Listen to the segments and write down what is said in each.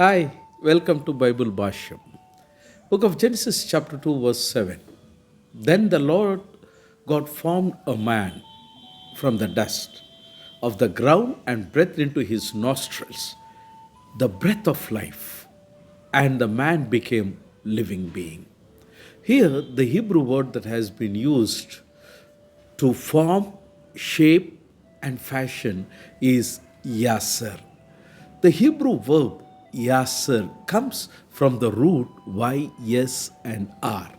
Hi, welcome to Bible Bhashyam. Book of Genesis, chapter 2, verse 7. Then the Lord God formed a man from the dust of the ground and breathed into his nostrils the breath of life, and the man became living being. Here, the Hebrew word that has been used to form, shape, and fashion is Yasar. The Hebrew verb Yasar comes from the root Y, S, and R,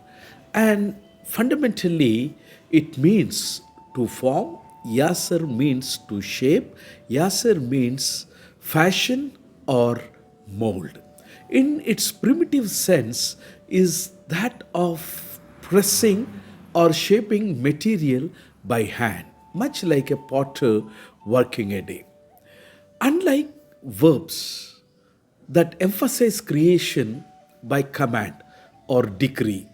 and fundamentally it means to form. Yasar means to shape, Yasar means fashion or mold. In its primitive sense, is that of pressing or shaping material by hand, much like a potter working a day. Unlike verbs that emphasize creation by command or decree,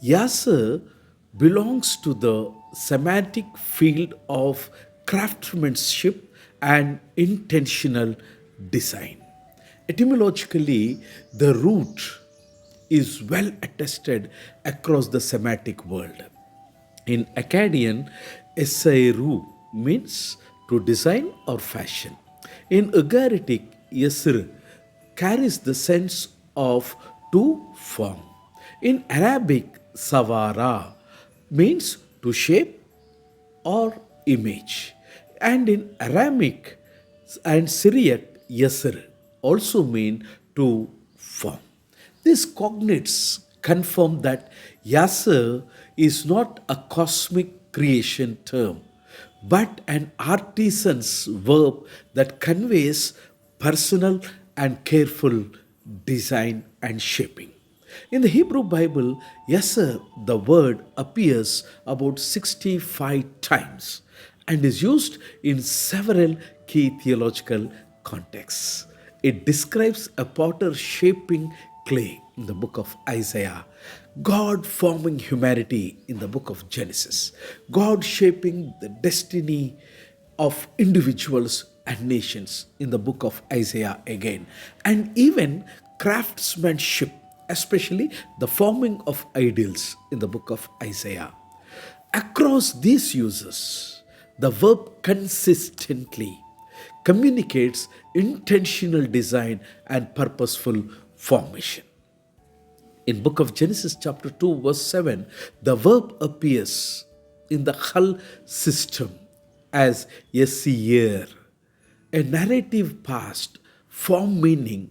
Yasser belongs to the semantic field of craftsmanship and intentional design. Etymologically, the root is well attested across the Semitic world. In Akkadian, Esairu means to design or fashion. In Ugaritic, Yasir carries the sense of to form. In Arabic, Savara means to shape or image. And in Aramaic and Syriac, Yasir also mean to form. These cognates confirm that Yasser is not a cosmic creation term, but an artisan's verb that conveys personal and careful design and shaping. In the Hebrew Bible, Yasser, the word appears about 65 times and is used in several key theological contexts. It describes a potter shaping clay in the book of Isaiah, God forming humanity in the book of Genesis, God shaping the destiny of individuals and nations in the book of Isaiah again, and even craftsmanship, especially the forming of idols in the book of Isaiah. Across these uses, the verb consistently communicates intentional design and purposeful formation. In book of Genesis chapter 2 verse 7, the verb appears in the Hal system as Yasir, a narrative past, form meaning,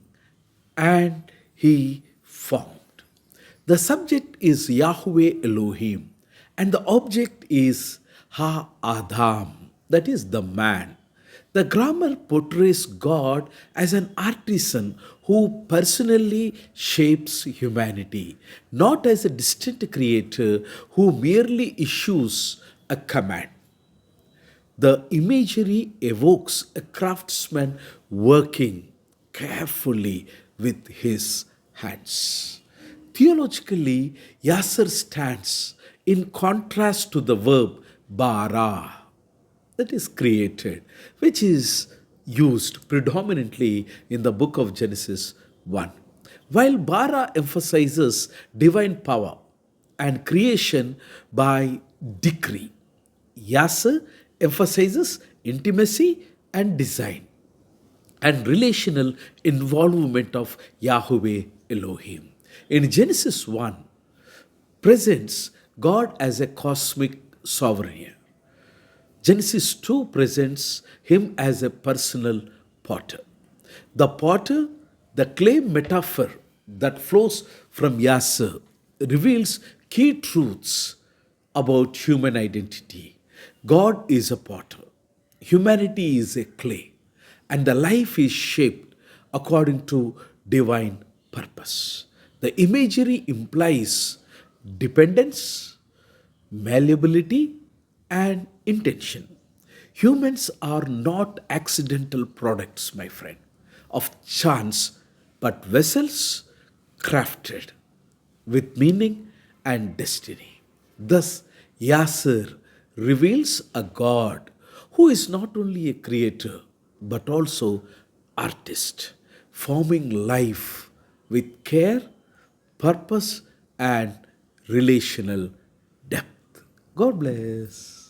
and he formed. The subject is Yahweh Elohim, and the object is Ha Adam, that is the man. The grammar portrays God as an artisan who personally shapes humanity, not as a distant creator who merely issues a command. The imagery evokes a craftsman working carefully with his hands. Theologically, Yasser stands in contrast to the verb bara, that is created, which is used predominantly in the book of Genesis 1. While bara emphasizes divine power and creation by decree, Yasser emphasizes intimacy and design and relational involvement of Yahweh Elohim. In Genesis 1, presents God as a cosmic sovereign. Genesis 2 presents him as a personal potter. The potter, the clay metaphor that flows from Yasser, reveals key truths about human identity. God is a potter, humanity is a clay, and the life is shaped according to divine purpose. The imagery implies dependence, malleability, and intention. Humans are not accidental products, my friend, of chance, but vessels crafted with meaning and destiny. Thus, Yasser reveals a God who is not only a creator but also artist, forming life with care, purpose, and relational depth. God bless.